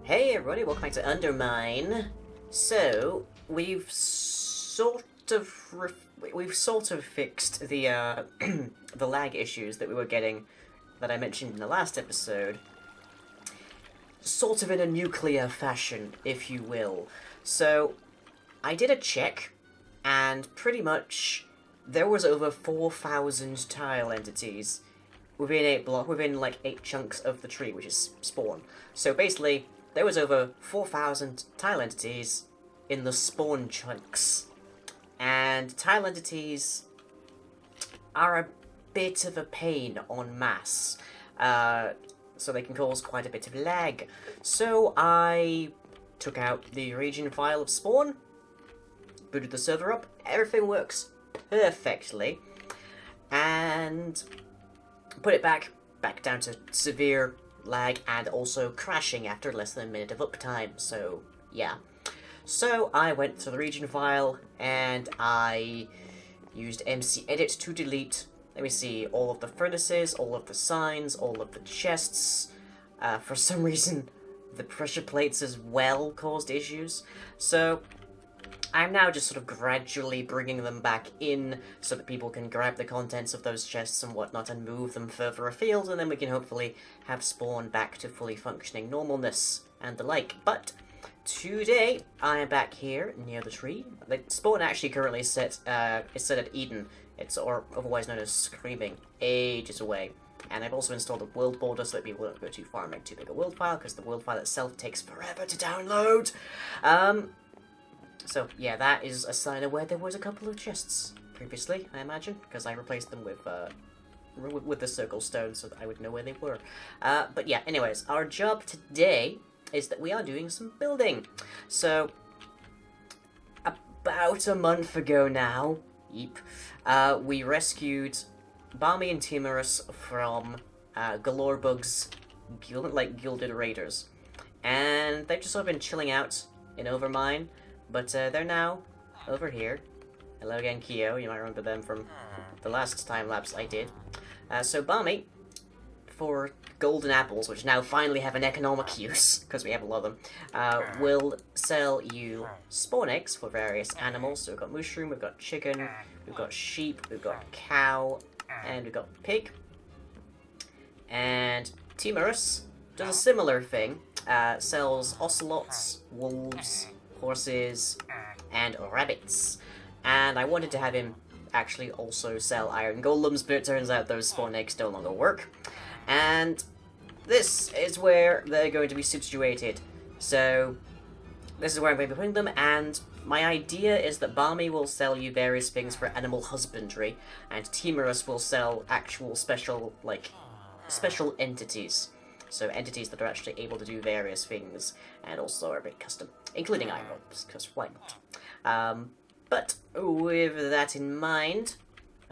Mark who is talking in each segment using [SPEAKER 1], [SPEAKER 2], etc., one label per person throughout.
[SPEAKER 1] Hey everybody, welcome back to Undermine. So, we've sort of fixed the the lag issues that we were getting that I mentioned in the last episode. Sort of in a nuclear fashion, if you will. So, I did a check, and pretty much there was over 4,000 tile entities within like 8 chunks of the tree, which is spawn. So basically, there was over 4,000 tile entities in the spawn chunks. And tile entities are a bit of a pain en masse. So they can cause quite a bit of lag. So I took out the region file of spawn, booted the server up, everything works perfectly, and put it back down to severe lag and also crashing after less than a minute of uptime, so yeah. So I went to the region file and I used MC Edit to delete, let me see, all of the furnaces, all of the signs, all of the chests. For some reason, the pressure plates as well caused issues, so I'm now just sort of gradually bringing them back in so that people can grab the contents of those chests and whatnot and move them further afield, and then we can hopefully have spawn back to fully functioning normalness and the like. But today, I am back here near the tree. The spawn actually currently is set at Eden. It's otherwise known as Screaming, ages away. And I've also installed a world border so that people don't go too far and make too big a world file, because the world file itself takes forever to download. So, yeah, that is a sign of where there was a couple of chests previously, I imagine, because I replaced them with the circle stone so that I would know where they were. But yeah, anyways, our job today is that we are doing some building. So, about a month ago now, we rescued Balmy and Timorous from Galorbug's gilded raiders. And they've just sort of been chilling out in Overmine. But they're now over here. Hello again, Kyo. You might remember them from the last time-lapse I did. So Balmy, for golden apples, which now finally have an economic use, because we have a lot of them, will sell you spawn eggs for various animals. So we've got mushroom, we've got chicken, we've got sheep, we've got cow, and we've got pig. And Timorous does a similar thing, sells ocelots, wolves, horses, and rabbits. And I wanted to have him actually also sell iron golems, but it turns out those spawn eggs no longer work. And this is where they're going to be situated. So this is where I'm going to be putting them, and my idea is that Balmy will sell you various things for animal husbandry, and Timorous will sell actual special entities. So entities that are actually able to do various things, and also are a bit custom, including iron golems, because why not? But with that in mind,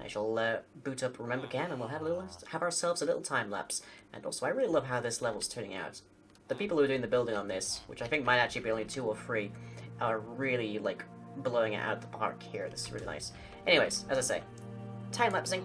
[SPEAKER 1] I shall boot up Remember Can, and we'll have ourselves a little time lapse. And also, I really love how this level's turning out. The people who are doing the building on this, which I think might actually be only 2 or 3, are really like blowing it out of the park here. This is really nice. Anyways, as I say, time lapsing.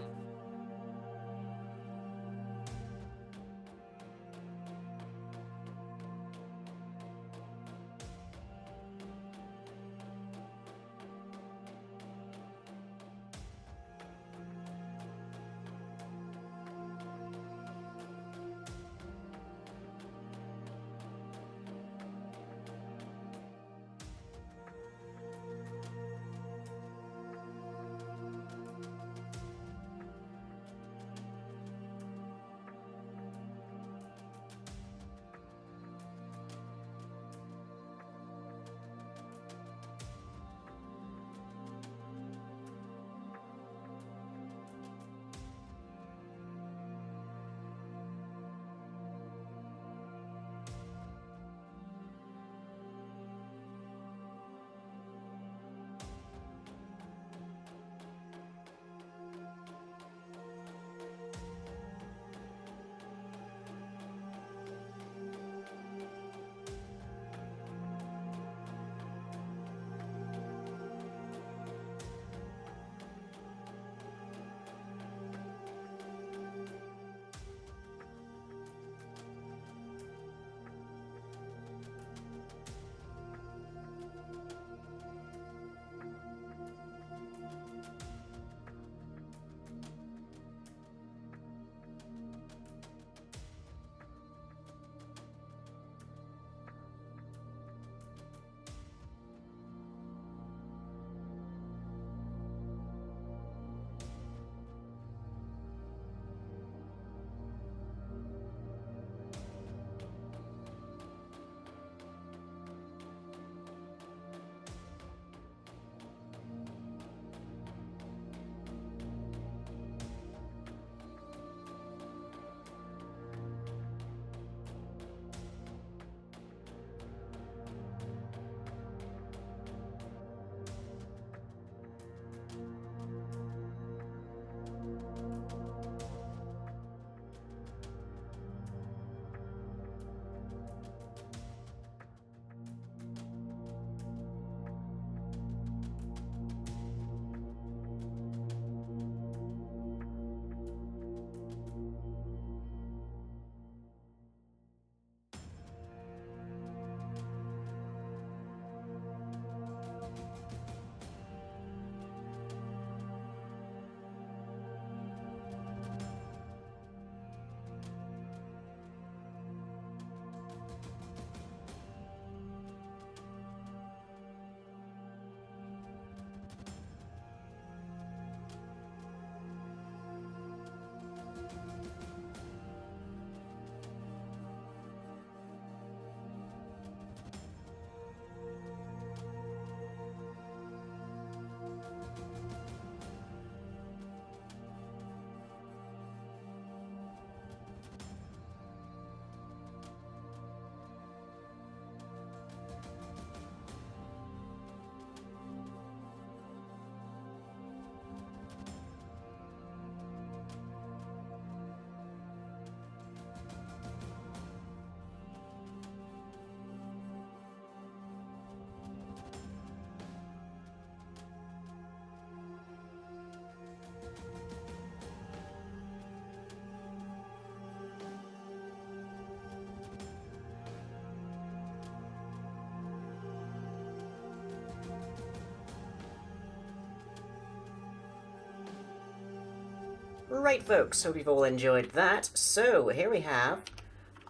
[SPEAKER 1] Right, folks, hope you've all enjoyed that. So, here we have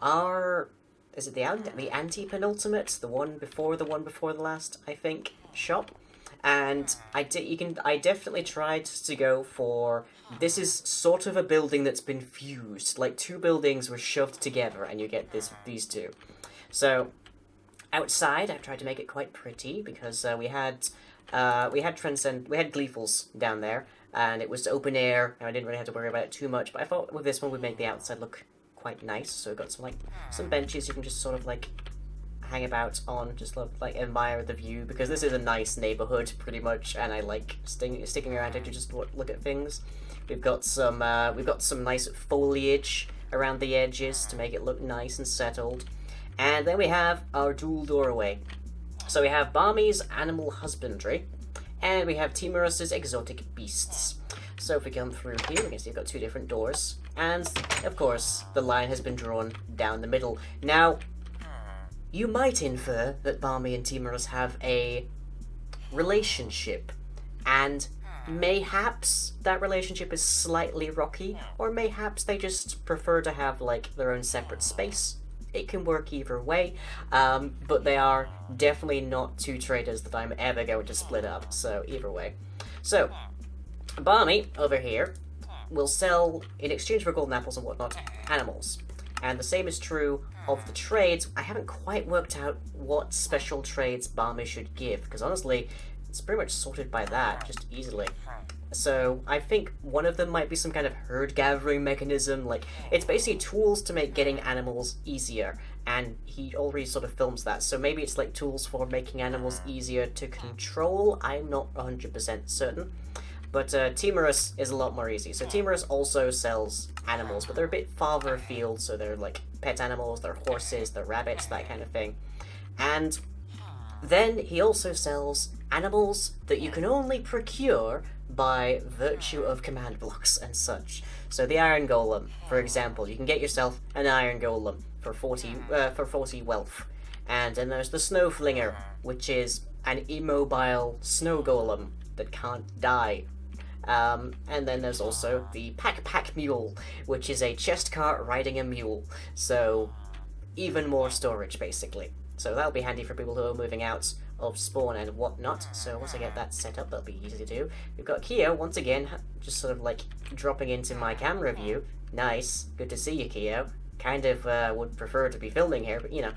[SPEAKER 1] our... Is it the anti-penultimate? The one before the last, I think, shop? And I definitely tried to go for... This is sort of a building that's been fused. Like, two buildings were shoved together, and you get these two. So, outside, I've tried to make it quite pretty, because we had Gleeful's down there, and it was open air, and I didn't really have to worry about it too much, but I thought with this one we'd make the outside look quite nice. So we've got some benches you can just sort of like hang about on, just like admire the view, because this is a nice neighborhood pretty much, and I like sticking around here to just look at things. We've got some nice foliage around the edges to make it look nice and settled, and then we have our dual doorway. So we have Balmy's animal husbandry, and we have Timorous's exotic beasts. So if we come through here, we can see we've got two different doors. And, of course, the line has been drawn down the middle. Now, you might infer that Balmy and Timorous have a relationship, and mayhaps that relationship is slightly rocky, or mayhaps they just prefer to have, like, their own separate space. It can work either way, but they are definitely not two traders that I'm ever going to split up, so either way. So, Balmy, over here, will sell, in exchange for golden apples and whatnot, animals. And the same is true of the trades. I haven't quite worked out what special trades Balmy should give, because honestly, it's pretty much sorted by that, just easily. So, I think one of them might be some kind of herd-gathering mechanism, like, it's basically tools to make getting animals easier, and he already sort of films that, so maybe it's like tools for making animals easier to control. I'm not 100% certain. But Timorous is a lot more easy. So Timorous also sells animals, but they're a bit farther afield, so they're like pet animals, they're horses, they're rabbits, that kind of thing. And then he also sells animals that you can only procure by virtue of command blocks and such. So the Iron Golem, for example, you can get yourself an Iron Golem for 40 wealth. And then there's the Snowflinger, which is an immobile snow golem that can't die. And then there's also the Pack Mule, which is a chest cart riding a mule. So, even more storage, basically. So that'll be handy for people who are moving out of spawn and whatnot. So once I get that set up, that'll be easy to do. We've got Keo, once again, just sort of like dropping into my camera view. Nice. Good to see you, Keo. Kind of would prefer to be filming here, but you know.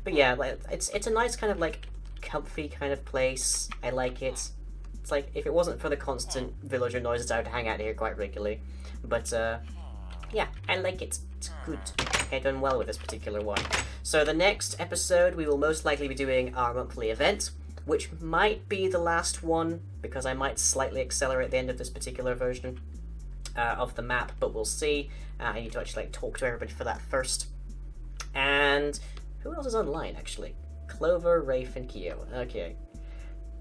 [SPEAKER 1] But yeah, it's a nice kind of like comfy kind of place. I like it. It's like, if it wasn't for the constant villager noises, I would hang out here quite regularly. But, yeah, I like it. It's good. I've done well with this particular one. So the next episode, we will most likely be doing our monthly event, which might be the last one, because I might slightly accelerate the end of this particular version of the map, but we'll see. I need to actually like talk to everybody for that first. And who else is online, actually? Clover, Rafe, and Keo. Okay.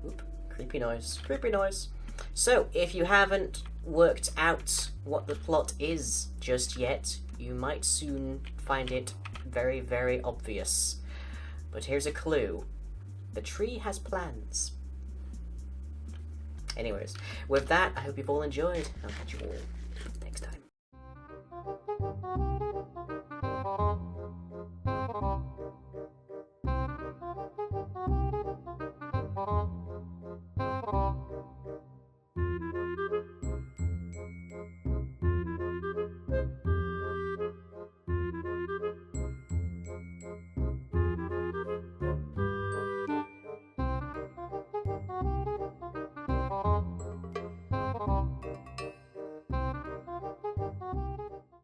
[SPEAKER 1] Oop. Creepy noise. Creepy noise. So, if you haven't worked out what the plot is just yet, you might soon find it very, very obvious. But here's a clue. The tree has plans. Anyways, with that, I hope you've all enjoyed. I'll catch you all next time.